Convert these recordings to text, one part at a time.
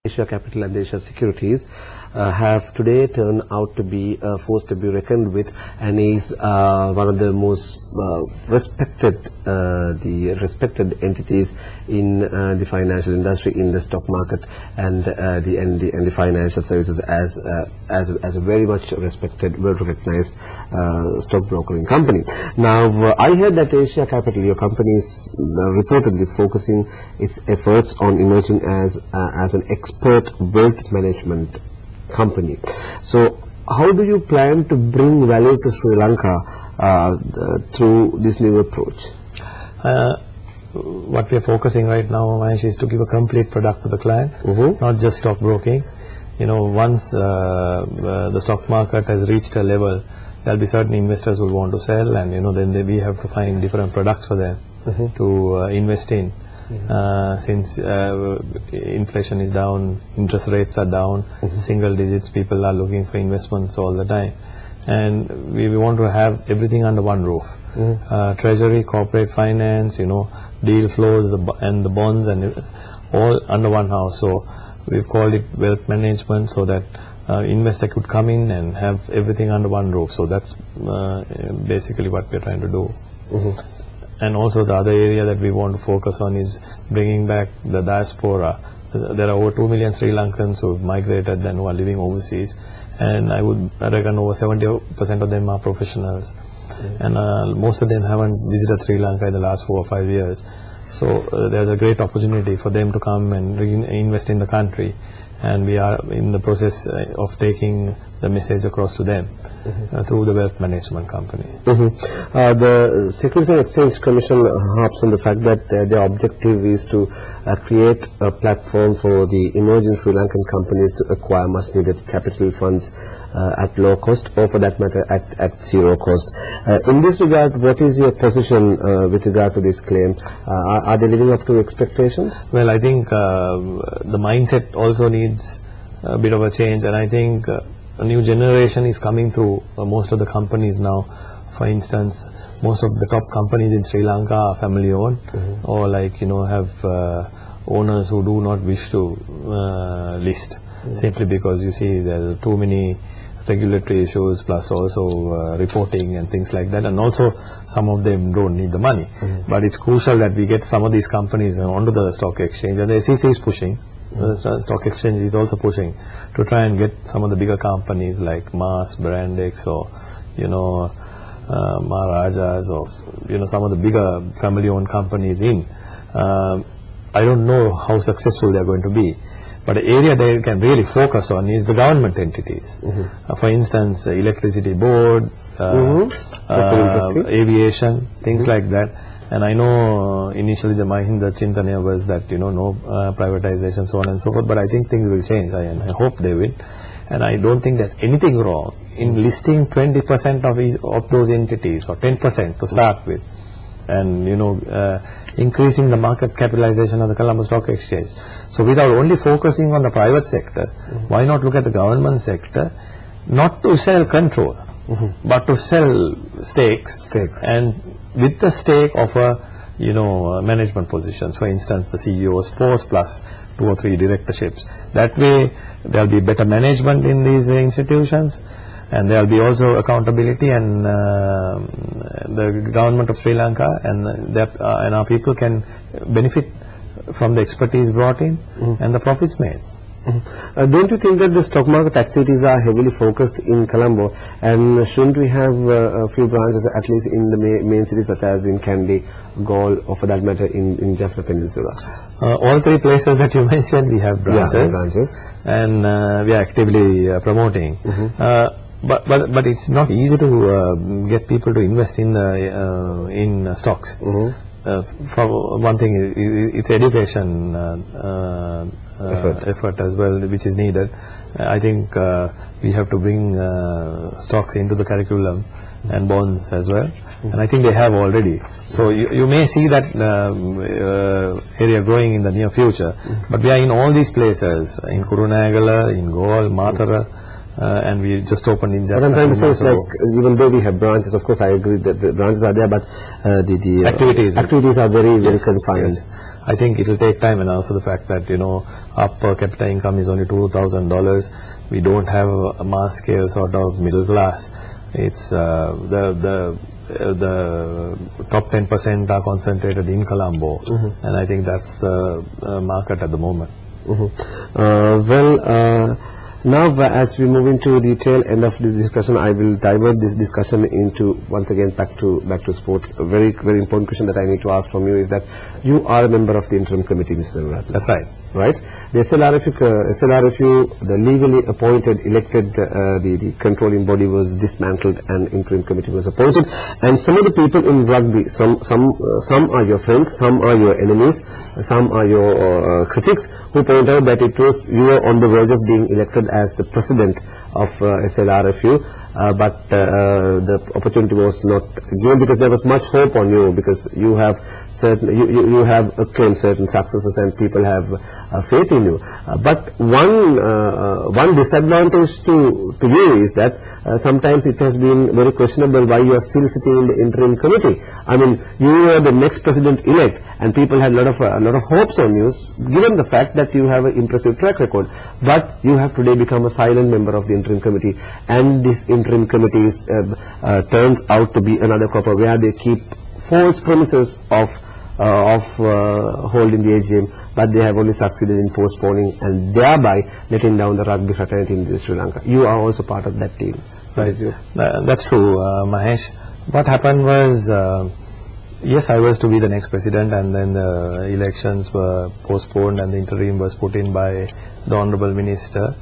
Asia Capital and Asia Securities have today turned out to be a force to be reckoned with, and is one of the most respected entities in the financial industry, in the stock market, and the financial services as a very much respected, well recognized stock brokering company. Now, I heard that Asia Capital, your company, is reportedly focusing its efforts on emerging as an expert wealth management company. So how do you plan to bring value to Sri Lanka through this new approach? What we are focusing right now, Mahesh, is to give a complete product to the client, not just stock broking. You know, once the stock market has reached a level, there will be certain investors who will want to sell, and then we have to find different products for them to invest in. Since inflation is down, interest rates are down, single digits, people are looking for investments all the time, and we want to have everything under one roof. Treasury, corporate finance, deal flows, and the bonds, and all under one house. So we've called it wealth management, so that investor could come in and have everything under one roof. So that's basically what we're trying to do. And also the other area that we want to focus on is bringing back the diaspora. There are over 2 million Sri Lankans who have migrated and who are living overseas, and I would reckon over 70% of them are professionals, and most of them haven't visited Sri Lanka in the last 4 or 5 years. So there's a great opportunity for them to come and invest in the country, and we are in the process of taking the message across to them through the wealth management company. The Securities and Exchange Commission harps on the fact that their objective is to create a platform for the emerging Sri Lankan companies to acquire much needed capital funds at low cost, or for that matter at zero cost. In this regard, what is your position with regard to this claim? Are they living up to expectations? Well, I think the mindset also needs a bit of a change, and I think a new generation is coming through most of the companies now. For instance, most of the top companies in Sri Lanka are family owned, or have owners who do not wish to list, simply because you see there are too many regulatory issues, plus also reporting and things like that, and also some of them don't need the money. But it's crucial that we get some of these companies onto the stock exchange, and the SEC is pushing. The stock exchange is also pushing to try and get some of the bigger companies like Mars, Brandex, or Maharajas, or some of the bigger family-owned companies in. I don't know how successful they are going to be, but the area they can really focus on is the government entities. For instance, Electricity Board, aviation, things like that. And I know initially the Mahinda Chintana was that no privatization, so on and so forth, but I think things will change, and I hope they will. And I don't think there's anything wrong in listing 20% of those entities, or 10% to start with, and increasing the market capitalization of the Colombo Stock Exchange. So without only focusing on the private sector, why not look at the government sector, not to sell control, but to sell stakes. And with the stake offer management positions, for instance the CEO's post plus 2 or 3 directorships. That way there will be better management in these institutions, and there will be also accountability, and the government of Sri Lanka and our people can benefit from the expertise brought in and the profits made. Don't you think that the stock market activities are heavily focused in Colombo, and shouldn't we have a few branches at least in the main cities such as in Kandy, Galle, or for that matter in Jaffna Peninsula? All 3 places that you mentioned, we have branches. And we are actively promoting. But it's not easy to get people to invest in stocks. For one thing, it's education effort as well, which is needed. I think we have to bring stocks into the curriculum, and bonds as well, and I think they have already. So you may see that area growing in the near future, but we are in all these places, in Kurunegala, in Galle, Matara, and we just opened in What I'm trying to say is, Jaffna. like, even though we have branches, of course I agree that the branches are there, but the Activities are very Yes, confined. yes. I think it will take time, and also the fact that, you know, our per capita income is only $2,000. We don't have a mass scale sort of middle class. It's the top 10% are concentrated in Colombo, and I think that's the market at the moment. Now, as we move into the tail end of this discussion, I will divert this discussion into, once again, back to sports. A very, very important question that I need to ask from you is that you are a member of the interim committee, Mr. Ratna. That's right. Right? The SLRFU, the legally appointed, elected, the controlling body was dismantled and interim committee was appointed. And some of the people in rugby, some are your friends, some are your enemies, some are your critics, who point out that you were on the verge of being elected as the president of SLRFU. But the opportunity was not given because there was much hope on you, because you have you have claimed certain successes and people have faith in you. But one disadvantage to you is that sometimes it has been very questionable why you are still sitting in the interim committee. I mean, you are the next president-elect, and people had a lot of hopes on you, given the fact that you have an impressive track record. But you have today become a silent member of the interim committee, and this interim committee turns out to be another copper where they keep false promises of holding the AGM, but they have only succeeded in postponing and thereby letting down the rugby fraternity in Sri Lanka. You are also part of that team. Right. That's true, Mahesh. What happened was, yes, I was to be the next president, and then the elections were postponed and the interim was put in by the Honorable Minister.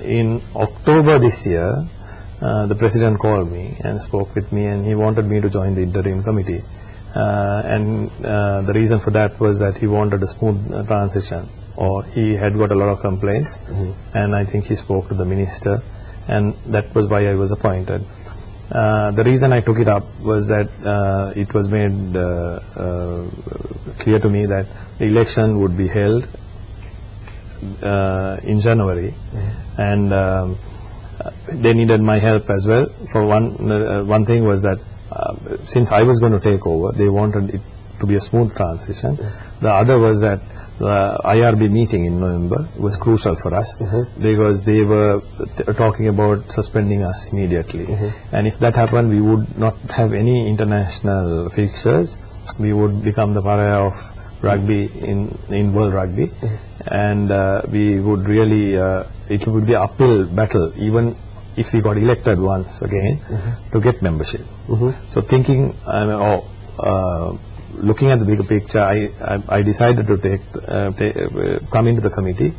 In October this year, the president called me and spoke with me, and he wanted me to join the interim committee. And the reason for that was that he wanted a smooth transition, or he had got a lot of complaints, and I think he spoke to the minister, and that was why I was appointed. The reason I took it up was that it was made clear to me that the election would be held in January, and they needed my help as well. For one thing was that since I was going to take over, they wanted it to be a smooth transition. The other was that the IRB meeting in November was crucial for us, because they were talking about suspending us immediately. And if that happened, we would not have any international fixtures. We would become the pariah of rugby in world rugby, and we would really it would be an uphill battle even if we got elected once again to get membership. So thinking looking at the bigger picture, I decided to come into the committee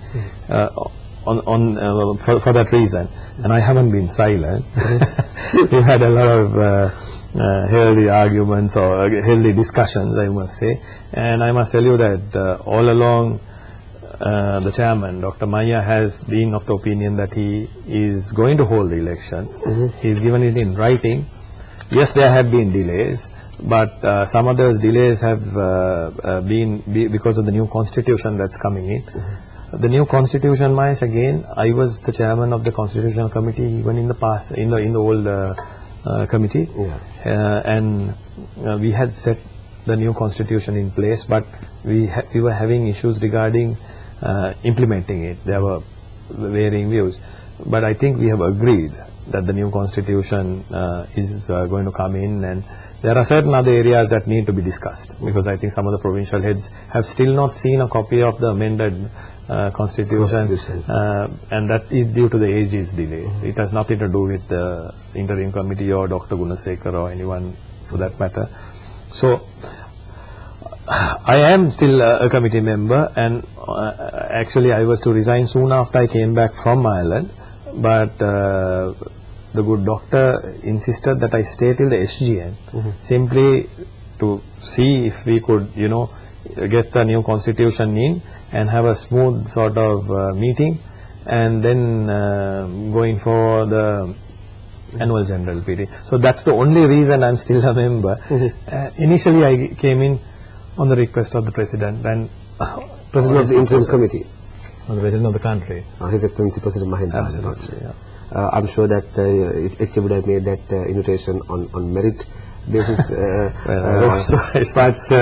for that reason, and I haven't been silent. We've had a lot of healthy arguments or healthy discussions, I must say, and I must tell you that all along the chairman, Dr. Maya, has been of the opinion that he is going to hold the elections. He's given it in writing. Yes, there have been delays, but some of those delays have been because of the new constitution that's coming in. The new constitution, Mahesh, again, I was the chairman of the constitutional committee even in the past, in the old committee, and we had set the new constitution in place, but we were having issues regarding implementing it. There were varying views, but I think we have agreed that the new constitution is going to come in, and there are certain other areas that need to be discussed, because I think some of the provincial heads have still not seen a copy of the amended constitution, and that is due to the AG's delay. It has nothing to do with the interim committee or Dr. Gunasekar or anyone for that matter. So I am still a committee member, and actually I was to resign soon after I came back from Ireland, but the good doctor insisted that I stay till the SGN, simply to see if we could, you know, get the new constitution in and have a smooth sort of meeting, and then going for the annual general PT. So that's the only reason I'm still a member. Initially I came in on the request of the president and president of the interim committee. the president of the country. His Excellency President Mahinda Absolutely, Rajapaksa. yeah. I'm sure that HC would have made that invitation on merit basis. But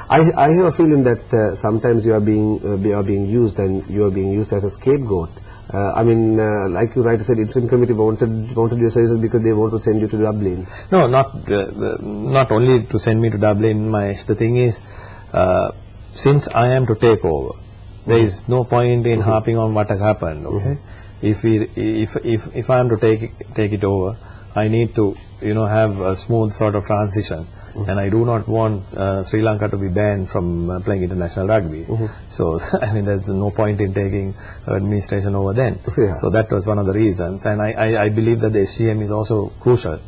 I have a feeling that sometimes you are being used, and you are being used as a scapegoat. I mean, like you rightly said, interim committee wanted your services because they want to send you to Dublin. No, not only to send me to Dublin, Mahesh. The thing is, since I am to take over, there is no point in harping on what has happened. Okay, if I am to take it over, I need to have a smooth sort of transition, and I do not want Sri Lanka to be banned from playing international rugby. So I mean, there's no point in taking administration over then. Yeah. So that was one of the reasons, and I believe that the SGM is also crucial,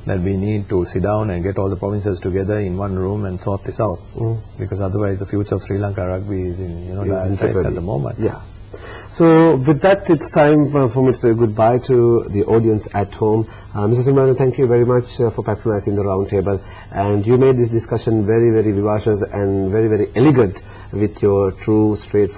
that we need to sit down and get all the provinces together in one room and sort this out, because otherwise the future of Sri Lanka rugby is in dire straits at the moment. Yeah. So with that, it's time for me to say goodbye to the audience at home. Mrs. Umar, thank you very much for patronizing the round table, and you made this discussion very, very vivacious and very, very elegant with your true, straightforward